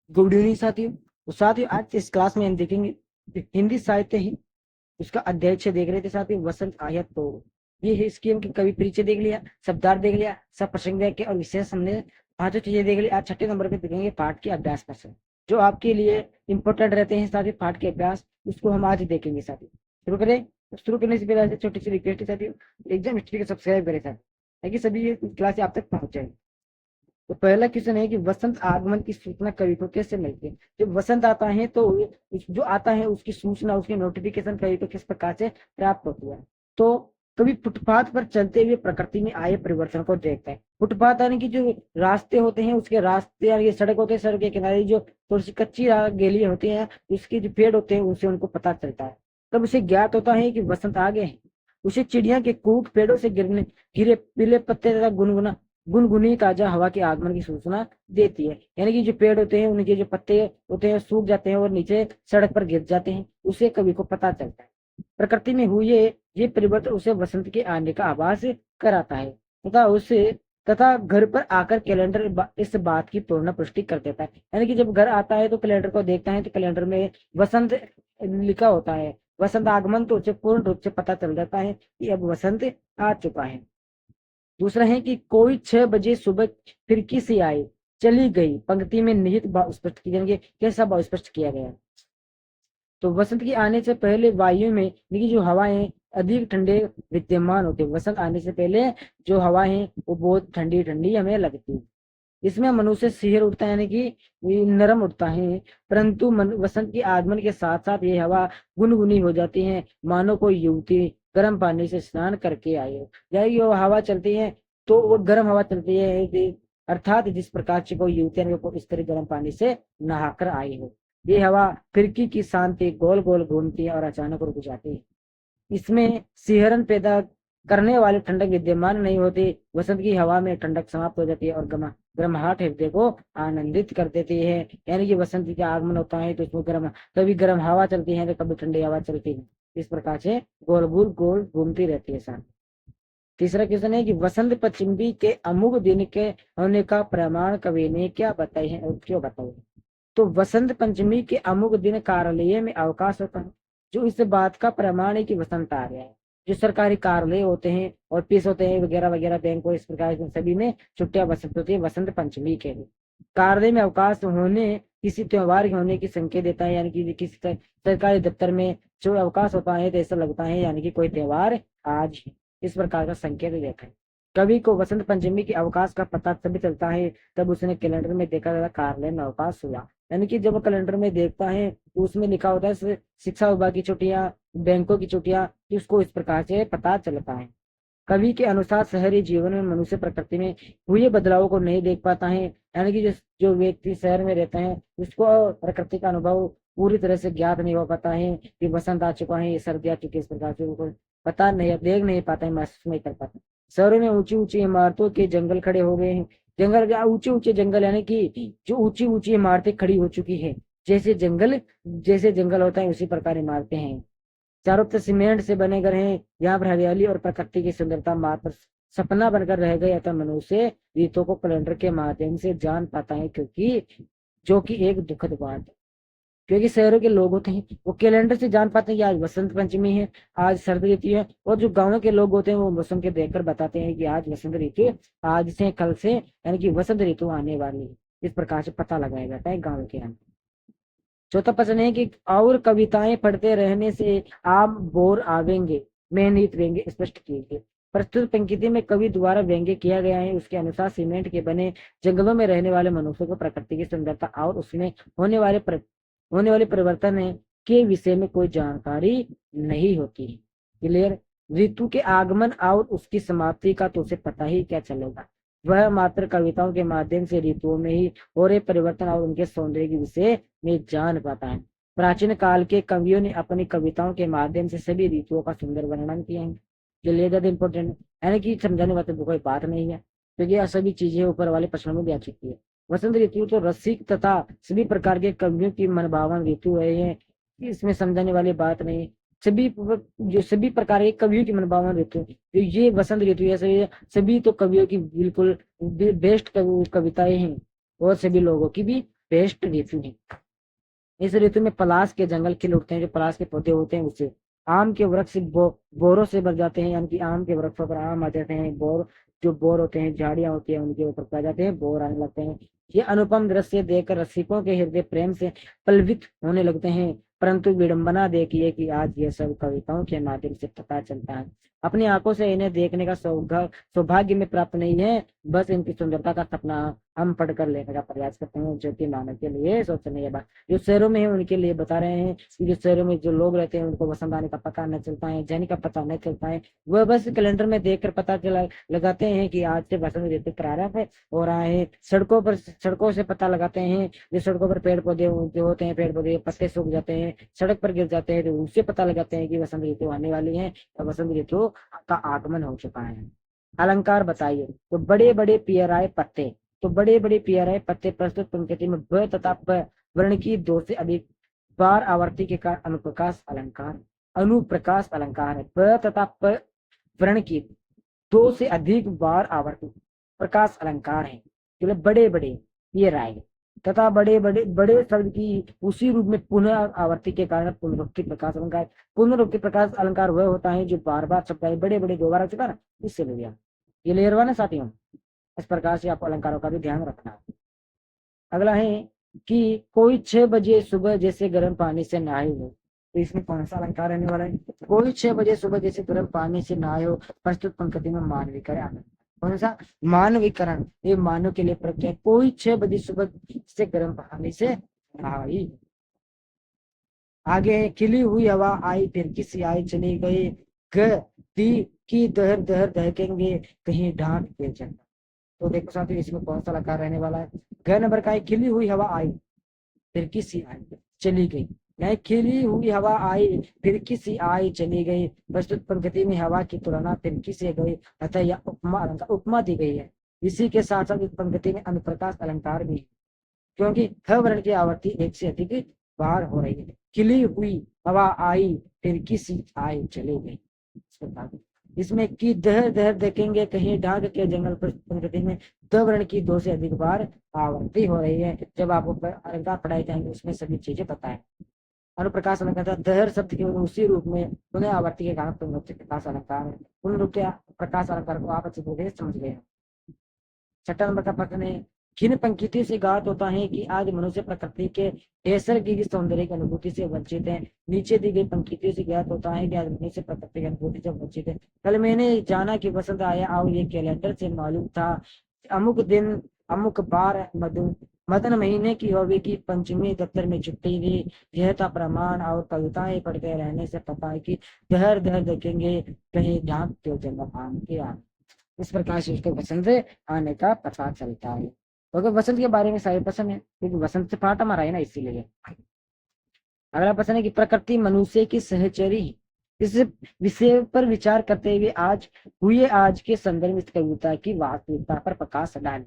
Good evening साथियों। तो साथियों आज इस क्लास में हम देखेंगे हिंदी साहित्य ही उसका अध्याय 6 देख रहे थे साथियों, वसंत आया तो। ये है इसकी हम कवि परिचय देख लिया, शब्दार्थ देख लिया, सब प्रसंग वाक्य और विशेष हमने पांचों चीजें देख ली। आज छठे नंबर पे देखेंगे पाठ के अभ्यास प्रश्न जो आपके लिए इंपॉर्टेंट रहते हैं साथियों। पाठ के अभ्यास उसको हम आज देखेंगे साथियों। शुरू करें। तो शुरू करने से पहले छोटी सी रिक्वेस्ट है साथियों, एग्जाम हिस्ट्री को सब्सक्राइब करें साथियों, ताकि सभी ये क्लास आप तक पहुंच जाए। तो पहला क्वेश्चन है कि वसंत आगमन की सूचना कवि को कैसे मिलती है। जब वसंत आता है तो जो आता है उसकी सूचना, उसकी नोटिफिकेशन कवि को किस प्रकार से प्राप्त होती है। तो कवि फुटपाथ पर चलते हुए प्रकृति में आए परिवर्तन को देखता है। फुटपाथ यानी कि जो रास्ते होते हैं, उसके रास्ते यानी सड़क होते हैं, सड़क के किनारे जो थोड़ी सी कच्ची गेली होती है, उसके जो पेड़ होते हैं उनसे उनको पता चलता है। तब उसे ज्ञात होता है कि वसंत आ गए हैं। उसे चिड़िया के कूक, पेड़ों से गिरे पीले पत्ते तथा गुनगुना गुनगुनी ताजा हवा के आगमन की सूचना देती है। यानी कि जो पेड़ होते हैं उनके जो पत्ते होते हैं सूख जाते हैं और नीचे सड़क पर गिर जाते हैं, उसे कवि को पता चलता है। प्रकृति में हुए ये परिवर्तन उसे वसंत के आने का आभास कराता है तथा घर पर आकर कैलेंडर इस बात की पूर्ण पुष्टि कर देता है। यानी कि जब घर आता है तो कैलेंडर को देखता है तो कैलेंडर में वसंत लिखा होता है, वसंत आगमन, तो उसे पूर्ण रूप से पता चल जाता है कि अब वसंत आ चुका है। दूसरा है कि कोई 6 बजे सुबह खिड़की से आई चली गई पंक्ति में निहित भाव स्पष्ट किया, कैसा भाव स्पष्ट किया गया। तो वसंत के आने से पहले वायु में जो हवाएं अधिक ठंडे विद्यमान होते, वसंत आने से पहले जो हवाएं हैं वो बहुत ठंडी ठंडी हमें लगती। इसमें मनुष्य सिहर उठता है, यानी कि नरम उठता है। परंतु वसंत के आगमन के साथ साथ ये हवा गुनगुनी हो जाती है, मानो कोई युवती गर्म पानी से स्नान करके आई हो। यानी वो हवा चलती है तो वो गर्म हवा चलती है, अर्थात जिस प्रकार से कोई युवती को इस तरह गर्म पानी से नहाकर आई हो। ये हवा फिरकी की शांति गोल गोल घूमती है और अचानक रुक जाती है। इसमें सिहरन पैदा करने वाली ठंडक विद्यमान नहीं होती। वसंत की हवा में ठंडक समाप्त हो जाती है और गर्माहट हृदय को आनंदित कर देती है। यानी कि वसंत का आगमन होता है तो इसमें कभी गर्म हवा चलती है तो कभी ठंडी हवा चलती है। इस प्रकार से गोल गोल गोल घूमती रहती है साथ। तीसरा क्वेश्चन है कि वसंत पंचमी के अमुक दिन के होने का प्रमाण कवि ने क्या बताए हैं और क्यों बताए। तो वसंत पंचमी के अमुक दिन कार्यालय में अवकाश होता है, जो इस बात का प्रमाण है कि वसंत आ गया है। जो सरकारी कार्यालय होते हैं, ऑफिस होते हैं वगैरह वगैरह, बैंक को, इस प्रकार के सभी में छुट्टियां वसंत होती है वसंत पंचमी के लिए। कार्यालय में अवकाश होने किसी त्योहार के होने की संकेत देता है, यानी कि किसी सरकारी दफ्तर में जो अवकाश होता है तो ऐसा लगता है यानी कि कोई त्योहार आज है। इस प्रकार का संकेत देता है। कवि को वसंत पंचमी के अवकाश का पता तभी चलता है तब उसने कैलेंडर में देखा था कार्यालय में अवकाश हुआ। यानी कि जब कैलेंडर में देखता है तो उसमें लिखा होता है शिक्षा विभाग की छुट्टियां, बैंकों की छुट्टियां, उसको इस प्रकार से पता चलता है। कवि के अनुसार शहरी जीवन में मनुष्य प्रकृति में हुए बदलाव को नहीं देख पाता है। यानी कि जो व्यक्ति शहर में रहता है उसको प्रकृति का अनुभव पूरी तरह से ज्ञात नहीं हो पाता है कि वसंत आ चुका है, सर्दी आ चुकी है, इस प्रकार से उनको पता नहीं, देख नहीं पाता है, महसूस नहीं कर पाता। शहरों में ऊंची ऊंची इमारतों के जंगल खड़े हो गए हैं। जंगल, ऊंचे ऊंचे जंगल, यानी कि जो ऊंची ऊंची इमारतें खड़ी हो चुकी है। जैसे जंगल होता है उसी प्रकार इमारतें हैं। चारों तरफ सीमेंट से बने घर हैं। यहाँ पर हरियाली और प्रकृति की सुंदरता मात्र सपना बनकर रह गए, अतः मनुष्य ऋतुओं को कैलेंडर के माध्यम से जान पाता है, क्योंकि जो कि एक दुखद बात है। क्योंकि शहरों के लोग होते हैं वो कैलेंडर से जान पाते हैं कि आज वसंत पंचमी है, आज सर्दी ऋतु है। और जो गाँव के लोग होते हैं वो मौसम के देखकर बताते हैं कि आज वसंत ऋतु, आज से कल से यानी कि वसंत ऋतु आने वाली है। इस प्रकार से पता लगाया जाता है गाँव के अंदर। चौथा प्रश्न है कि और कविताएं पढ़ते रहने से आप बोर आवेंगे, मैं नीत व्यंग्य स्पष्ट कीजिए। प्रस्तुत पंक्ति में कवि द्वारा व्यंग्य किया गया है। उसके अनुसार सीमेंट के बने जंगलों में रहने वाले मनुष्यों को प्रकृति की सुंदरता और उसमें होने वाले परिवर्तन के विषय में कोई जानकारी नहीं होती है। क्लियर। ऋतु के आगमन और उसकी समाप्ति का तो उसे पता ही क्या चलेगा। वह मात्र कविताओं के माध्यम से ऋतुओं में ही हो रहे परिवर्तन और उनके सौंदर्य के विषय में जान पाता है। प्राचीन काल के कवियों ने अपनी कविताओं के माध्यम से सभी ऋतुओं का सुंदर वर्णन किया है। जो ले ज्यादा इंपॉर्टेंट है, यानी कि समझाने वाले कोई बात नहीं है, क्योंकि यह सभी चीजें ऊपर वाले प्रश्नों में भी आ चुकी है। वसंत ऋतु तो रसिक तथा सभी प्रकार के कवियों की मनभावन ऋतु है, इसमें समझाने वाली बात नहीं। सभी प्रकार के कवियों की मनभावन ऋतु, तो ये वसंत ऋतु है, सभी तो कवियों की बिल्कुल बेस्ट कविताएं हैं और सभी लोगों की भी बेस्ट ऋतु है। इस ऋतु में पलाश के जंगल खिल उठते हैं, जो पलाश के पौधे होते हैं उससे। आम के वृक्ष बोरों से भर जाते हैं, यानी कि आम के वृक्षों पर आम आ जाते हैं। बोर जो बोर होते हैं, झाड़ियां होती हैं, उनके ऊपर पा जाते हैं, बोर आने लगते हैं। ये अनुपम दृश्य देखकर रसिकों के हृदय प्रेम से पलवित होने लगते हैं। परंतु विडंबना देखिए कि आज ये सब कविताओं के माध्यम से पता चलता है। अपनी आंखों से इन्हें देखने का सौभाग्य में प्राप्त नहीं है, बस इनकी सुंदरता का सपना हम पढ़कर लेने का प्रयास करते हैं, जो कि मानव के लिए सोचनीय बात। जो शहरों में है उनके लिए बता रहे हैं कि जो शहरों में जो लोग रहते हैं उनको वसंत आने का पता नहीं चलता है, जैन का पता नहीं चलता है। वह बस कैलेंडर में देखकर पता चला लगाते हैं कि आज से वसंत ऋतु प्रारंभ हो रहा है। सड़कों से पता लगाते हैं, जो सड़कों पर पेड़ पौधे जो होते हैं, पेड़ पौधे पत्ते सूख जाते हैं, सड़क पर गिर जाते हैं, तो उससे पता लगाते हैं कि वसंत ऋतु आने वाली है, वसंत ऋतु का आगमन हो चुका है। अलंकार बताइए। तो बड़े बड़े पियराए पत्ते, तो बड़े बड़े पियराए पत्ते प्रस्तुत पंक्ति में ब तथा प वर्ण की दो से अधिक बार आवर्ती के कारण अनुप्रकाश अलंकार है। प तथा प वर्ण की दो से अधिक बार आवर्ती प्रकाश अलंकार है। मतलब बड़े बड़े पियराए तथा बड़े बड़े बड़े शब्द की उसी रूप में पुनः आवर्ती के कारण पुनरुक्ति प्रकाश अलंकार। पुनरुक्ति प्रकाश अलंकार वह होता है जो बार बार शब्द है, बड़े बड़े दो बार आ चुका ना, इससे ले लिया। ये लेरवा ना साथियों। इस प्रकार से आपको अलंकारों का भी ध्यान रखना है। अगला है कि कोई 6 बजे सुबह जैसे गर्म पानी से नहाए हो। तो इसमें कौन सा अलंकार रहने वाला है? कोई 6 बजे सुबह जैसे गर्म पानी से नहाए हो, प्रस्तुत पंक्ति में मानवीकरण आना। कौन सा? मानवीकरण। ये मानव के लिए प्रत्यय है। कोई 6 बजे सुबह से गर्म पानी से नहाई। आगे खिली हुई हवा आई फिर किसी आई चली गई, दी की दहर दहर दहकेंगे कहीं ढांक के चल। तो देखो साथियों, इसमें कौन सा अलंकार रहने वाला है? ग नंबर का है, खिली हुई हवा आई फिर किसी आई चली गई। नहीं, खिली हुई हवा आई फिर किसी आई चली गई, प्रस्तुत पंक्ति में हवा की तुलना फिर किसी गई, अतः यह उपमा अलंकार उपमा दी गई है। इसी के साथ साथ इस पंक्ति में अनुप्रकाश अलंकार भी, क्योंकि ह वर्ण की आवृत्ति एक से अधिक बार हो रही है। खिली हुई हवा आई फिर किसी आई चली गई। इसमें की दहर दहर देखेंगे कहीं डाक के जंगल पर पंक्ति में द वर्ण की 2 से अधिक बार आवृत्ति हो रही है। जब आपको अलंकार पढ़ाए जाएंगे उसमें सभी चीजें बताएं। अनुप्रकाश अलंकार दहर शब्द के उसी रूप में पुनः आवर्ती के कारण पुनरुक्ति प्रकाश अलंकार है। पुनरुक्ति प्रकाश अलंकार को आप अच्छे से समझ गए। 6 नंबर का प्रश्न है, किन पंक्ति से गात होता है कि आज मनुष्य प्रकृति के ऐसर की सौंदर्य की अनुभूति से वंचित है। नीचे दी गई पंक्ति से ज्ञात होता है कि आज मनुष्य प्रकृति की अनुभूति से वंचित है। कल मैंने जाना कि वसंत आया और ये कैलेंडर से मालूम था। अमुक दिन अमुक बार मदन महीने की होगी की पंचमी दफ्तर में छुट्टी दी। यह था प्रमाण और कविताएं पढ़ते रहने से पता है कि दहर दहर देखेंगे कहीं ढांक के जन्म आम के आम। इस प्रकार से उसको वसंत आने का पता चलता है। तो अगर वसंत के बारे में सारे पसंद है, क्योंकि वसंत से पाठ हमारा है ना, इसीलिए। अगला प्रश्न है कि प्रकृति मनुष्य की सहचरी है। इस विषय पर विचार करते हुए आज के संदर्भ में कविता की वास्तविकता पर प्रकाश डालें।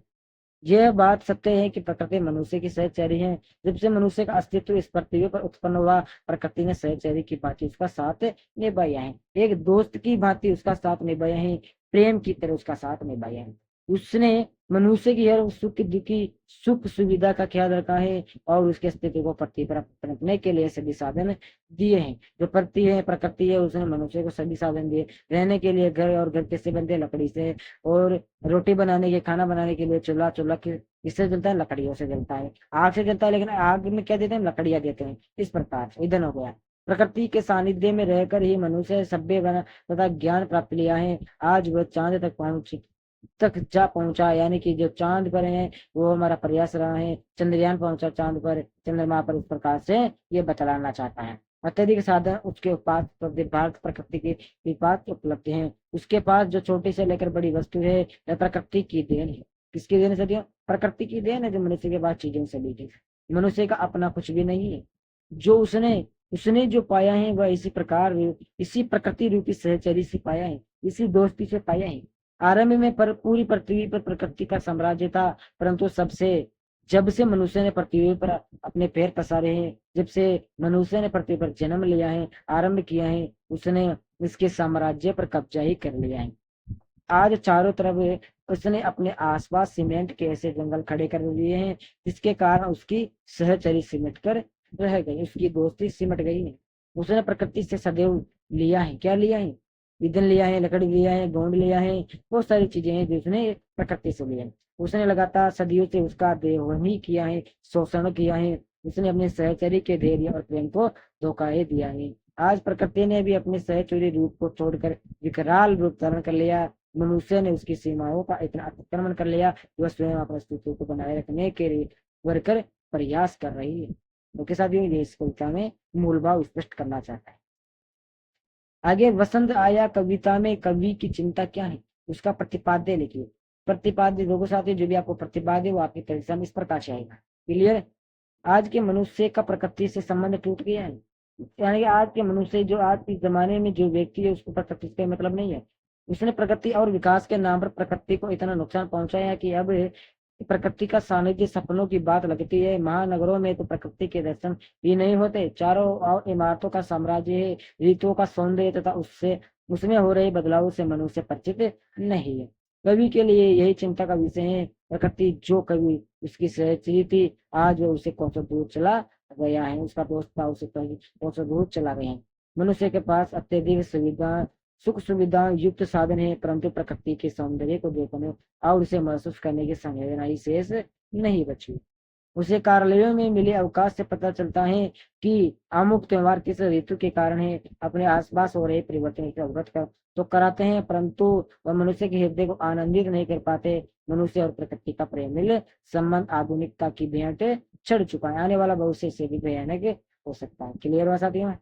यह बात सत्य है कि प्रकृति मनुष्य की सहचरी है। जब से मनुष्य का अस्तित्व इस पृथ्वी पर उत्पन्न हुआ, प्रकृति ने सहचरी की भांति उसका साथ निभाया है। एक दोस्त की भांति उसका साथ निभाया है, प्रेम की तरह उसका साथ निभाया है। उसने मनुष्य की हर सुख दुखी सुख सुविधा का ख्याल रखा है और उसके अस्तित्व को पृथ्वी पर पनपने के लिए सभी साधन दिए हैं। जो प्रकृति है उसने मनुष्य को सभी साधन दिए। रहने के लिए घर, और घर कैसे बनते हैं? लकड़ी से। और रोटी बनाने के, खाना बनाने के लिए चूल्हा किससे जलता है? लकड़ियों से जलता है। आग से जलता है, लेकिन आग में क्या देते हैं? लकड़ियां देते हैं। इस प्रकार ईंधन हो गया। प्रकृति के सानिध्य में रहकर ही मनुष्य सभ्य बना तथा ज्ञान प्राप्त लिया है। आज वह चांद तक जा पहुंचा, यानी कि जो चांद पर है वो हमारा प्रयास रहा है। चंद्रयान पहुंचा चांद पर, चंद्रमा पर। इस प्रकार से ये बतलाना चाहता है। अत्यधिक साधन उसके पास भारत प्रकृति के पास उपलब्ध है। उसके पास जो छोटी से लेकर बड़ी वस्तु है वह प्रकृति की देन है। किसकी देन है? प्रकृति की देन है। जो मनुष्य के पास चीजें सभी चीज, मनुष्य का अपना कुछ भी नहीं है। जो उसने उसने जो पाया है वह इसी प्रकार इसी प्रकृति रूपी सहचरी से पाया है, इसी दोस्ती से पाया है। आरंभ में पूरी पृथ्वी पर प्रकृति का साम्राज्य था, परंतु जब से मनुष्य ने पृथ्वी पर अपने पैर पसारे हैं, जब से मनुष्य ने पृथ्वी पर जन्म लिया है, आरंभ किया है, उसने इसके साम्राज्य पर कब्जा ही कर लिया है। आज चारों तरफ उसने अपने आसपास सीमेंट के ऐसे जंगल खड़े कर लिए हैं जिसके कारण उसकी सहचरी सिमट कर रह गई, उसकी दोस्ती सिमट गई है। उसने प्रकृति से सदैव लिया है, क्या लिया है? ईंधन लिया है, लकड़ी लिया है, गोंद लिया है, बहुत सारी चीजें हैं जो उसने प्रकृति से लिया है। उसने लगातार सदियों से उसका देहवही किया है, शोषण किया है। उसने अपने सहचरी के धैर्य और प्रेम को धोखा दिया है। आज प्रकृति ने भी अपने सहचरी रूप को छोड़कर विकराल रूप धारण कर लिया। मनुष्य ने उसकी सीमाओं का इतना अतिक्रमण कर लिया कि वह स्वयं अपने अस्तित्व को बनाए रखने के लिए वर्कर प्रयास कर रही है। तो के साथ ये इस कविता में मूल भाव स्पष्ट करना चाहता है। आगे वसंत आया कविता में कवि की चिंता क्या है, उसका प्रतिपाद्य लिखिए। प्रतिपाद्य लोगों साथी जो भी आपको प्रतिपाद्य वो आपकी परीक्षा में इस प्रकार से आएगा। क्लियर? आज के मनुष्य का प्रकृति से संबंध टूट गया है, यानी कि आज के मनुष्य जो आज के जमाने में जो व्यक्ति है उसको प्रकृति से मतलब नहीं है। उसने प्रकृति और विकास के नाम पर प्रकृति को इतना नुकसान पहुंचाया कि अब प्रकृति का सानिध्य सपनों की बात लगती है। महानगरों में तो प्रकृति के दर्शन भी नहीं होते, चारों ओर इमारतों का साम्राज्य है, रीतों का सौंदर्य तथा उससे उसमें हो रहे बदलाव से मनुष्य परिचित नहीं है। कवि के लिए यही चिंता का विषय है। प्रकृति जो कवि उसकी सहचरी थी, आज वो उसे कौन सा दूर चला गया है, उसका दोस्त था उसे कौन सा दूर चला गया है। मनुष्य के पास अत्यधिक सुविधा सुख सुविधा युक्त साधन है, परंतु प्रकृति के सौंदर्य को देखने और उसे महसूस करने की संवेदना ही शेष नहीं बची। उसे कार्यालयों में मिले अवकाश से पता चलता है कि अमुक त्योहार किस ऋतु के कारण है। अपने आसपास हो रहे परिवर्तन से अवगत कर तो कराते हैं, परंतु वह मनुष्य के हृदय को आनंदित नहीं कर पाते। मनुष्य और प्रकृति का प्रेमिल संबंध आधुनिकता की भेंट चढ़ चुका है, आने वाला भविष्य से भी भयानक हो सकता है। क्लियर हुआ साथियों?